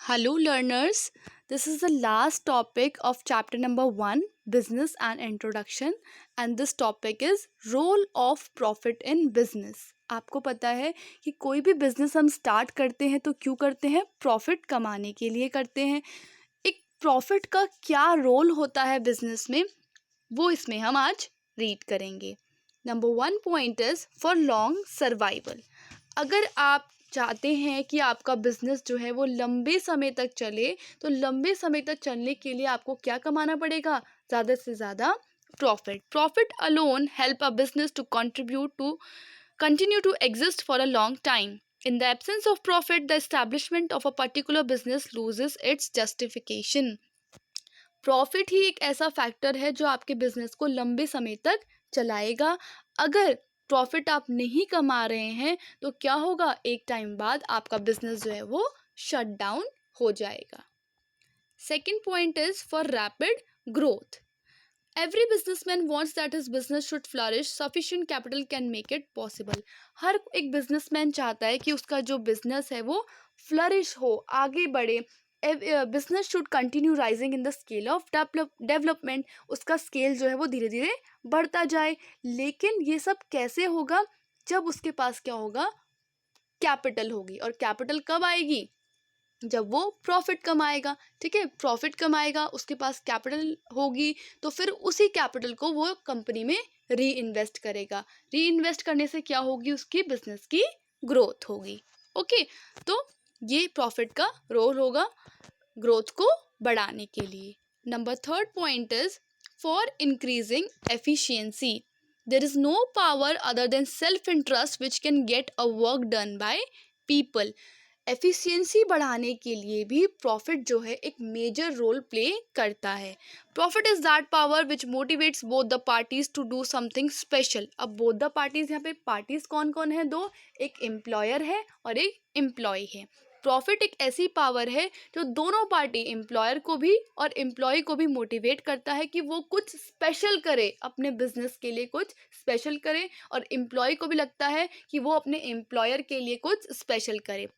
Hello, learners. This is the last topic of chapter number 1, Business and Introduction, and this topic is Role of Profit in Business. आपको पता है कि कोई भी business हम start करते हैं तो क्यों करते हैं? प्रॉफिट कमाने के लिए करते हैं. एक प्रॉफिट का क्या रोल होता है बिजनेस में, वो इसमें हम आज रीड करेंगे. Number 1 point is for long survival. अगर आप चाहते हैं कि आपका बिजनेस जो है वो लंबे समय तक चले, तो लंबे समय तक चलने के लिए आपको क्या कमाना पड़ेगा? ज़्यादा से ज़्यादा profit. Profit alone help a business to contribute to continue to exist for a long time. In the absence of profit, the establishment of a particular business loses its justification. Profit ही एक ऐसा factor है जो आपके business को लंबे समय तक चलाएगा. अगर प्रॉफिट आप नहीं कमा रहे हैं तो क्या होगा? एक टाइम बाद आपका बिजनेस जो है वो शट डाउन हो जाएगा. Second point is for rapid growth. Every businessman wants that his business should flourish. Sufficient capital can make it possible. हर एक बिजनेसमैन चाहता है कि उसका जो बिजनेस है वो फ्लरिश हो, आगे बढ़े. Business should continue rising in the scale of development. उसका स्केल जो है वो धीरे धीरे बढ़ता जाए. लेकिन ये सब कैसे होगा? जब उसके पास क्या होगा? कैपिटल होगी. और कैपिटल कब आएगी? जब वो प्रॉफिट कमाएगा. ठीक है, प्रॉफिट कमाएगा, उसके पास कैपिटल होगी, तो फिर उसी कैपिटल को वो कंपनी में री इन्वेस्ट करेगा. री इन्वेस्ट करने से क्या होगी? उसकी बिजनेस की ग्रोथ होगी. ओके, तो ये प्रॉफिट का रोल होगा ग्रोथ को बढ़ाने के लिए. Number third point is for increasing efficiency. There is no power other than self interest which can get a work done by people. Efficiency बढ़ाने के लिए भी प्रॉफिट जो है एक मेजर रोल प्ले करता है. Profit is that power which motivates both the parties to do something special. अब बोथ द पार्टीज, यहाँ पे पार्टीज कौन कौन है? दो. एक एम्प्लॉयर है और एक एम्प्लॉय है. प्रॉफिट एक ऐसी पावर है जो दोनों पार्टी, एम्प्लॉयर को भी और एम्प्लॉय को भी मोटिवेट करता है कि वो कुछ स्पेशल करे, अपने बिजनेस के लिए कुछ स्पेशल करे, और एम्प्लॉय को भी लगता है कि वो अपने एम्प्लॉयर के लिए कुछ स्पेशल करे.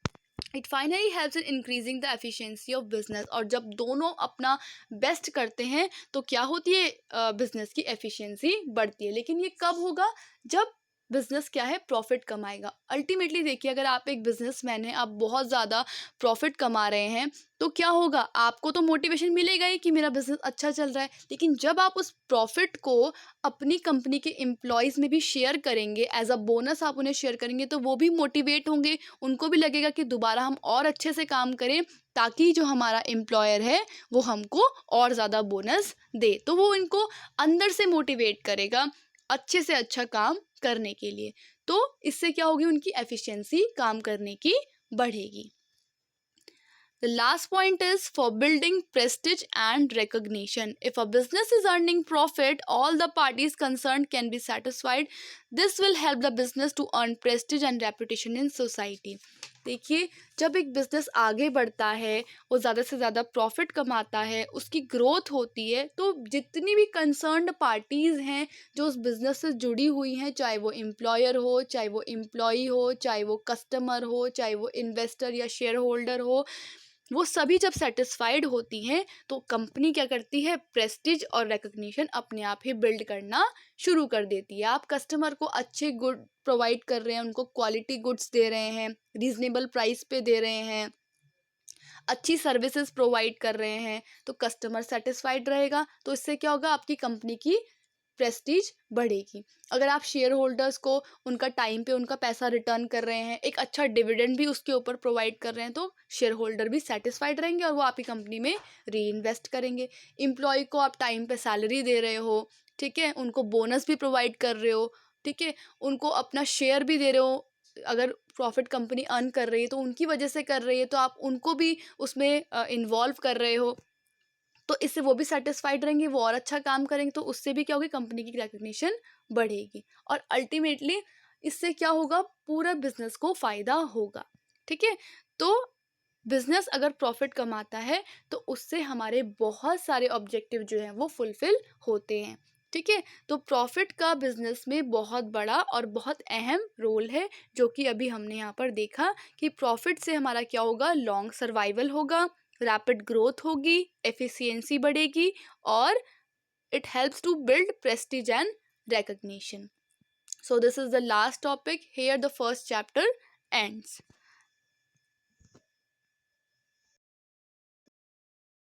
It finally helps in increasing the efficiency of business. और जब दोनों अपना बेस्ट करते हैं तो क्या होती है? बिजनेस की एफिशिएंसी बढ़ती है. लेकिन ये कब होगा? जब बिजनेस क्या है? प्रॉफिट कमाएगा. अल्टीमेटली देखिए, अगर आप एक बिजनेसमैन हैं, आप बहुत ज़्यादा प्रॉफिट कमा रहे हैं, तो क्या होगा? आपको तो मोटिवेशन मिलेगा ही कि मेरा बिजनेस अच्छा चल रहा है. लेकिन जब आप उस प्रॉफिट को अपनी कंपनी के एम्प्लॉयज़ में भी शेयर करेंगे, एज अ बोनस आप उन्हें शेयर करेंगे, तो वो भी मोटिवेट होंगे. उनको भी लगेगा कि दोबारा हम और अच्छे से काम करें, ताकि जो हमारा एम्प्लॉयर है वो हमको और ज़्यादा बोनस दे. तो वो इनको अंदर से मोटिवेट करेगा अच्छे से अच्छा काम करने के लिए. तो इससे क्या होगी? उनकी एफिशिएंसी काम करने की बढ़ेगी. The last point is for building prestige and recognition. If a business is earning profit, all the parties concerned can be satisfied. This will help the business to earn prestige and reputation in society. देखिए, जब एक business आगे बढ़ता है, वो ज़्यादा से ज़्यादा प्रॉफिट कमाता है, उसकी ग्रोथ होती है, तो जितनी भी कंसर्न्ड पार्टीज़ हैं जो उस बिज़नेस से जुड़ी हुई हैं, चाहे वो एम्प्लॉयर हो, चाहे वो एम्प्लॉई हो, चाहे वो कस्टमर हो, चाहे वो इन्वेस्टर या शेयर होल्डर हो, वो सभी जब सेटिस्फाइड होती हैं तो कंपनी क्या करती है? प्रेस्टीज और रिकग्निशन अपने आप ही बिल्ड करना शुरू कर देती है. आप कस्टमर को अच्छे गुड प्रोवाइड कर रहे हैं, उनको क्वालिटी गुड्स दे रहे हैं, रीजनेबल प्राइस पे दे रहे हैं, अच्छी सर्विसेज प्रोवाइड कर रहे हैं, तो कस्टमर सेटिस्फाइड रहेगा. तो इससे क्या होगा? आपकी कंपनी की प्रेस्टीज बढ़ेगी. अगर आप शेयर होल्डर्स को उनका टाइम पे उनका पैसा रिटर्न कर रहे हैं, एक अच्छा डिविडेंड भी उसके ऊपर प्रोवाइड कर रहे हैं, तो शेयर होल्डर भी सेटिस्फाइड रहेंगे और वो आपकी कंपनी में री इन्वेस्ट करेंगे. एम्प्लॉय को आप टाइम पे सैलरी दे रहे हो, ठीक है, उनको बोनस भी प्रोवाइड कर रहे हो, ठीक है, उनको अपना शेयर भी दे रहे हो. अगर प्रॉफिट कंपनी अर्न कर रही है तो उनकी वजह से कर रही है, तो आप उनको भी उसमें इन्वॉल्व कर रहे हो, तो इससे वो भी सेटिस्फाइड रहेंगे, वो और अच्छा काम करेंगे, तो उससे भी क्या होगी? कंपनी की रिकग्निशन बढ़ेगी. और अल्टीमेटली इससे क्या होगा? पूरा बिजनेस को फ़ायदा होगा. ठीक है, तो बिजनेस अगर प्रॉफिट कमाता है तो उससे हमारे बहुत सारे ऑब्जेक्टिव जो हैं वो फुलफिल होते हैं. ठीक है। तो प्रॉफिट का बिजनेस में बहुत बड़ा और बहुत अहम रोल है, जो कि अभी हमने यहाँ पर देखा कि प्रॉफिट से हमारा क्या होगा, लॉन्ग सर्वाइवल होगा, रैपिड ग्रोथ होगी, एफिशिएंसी बढ़ेगी और it helps to build prestige and recognition. So this is the last topic. Here the first chapter ends.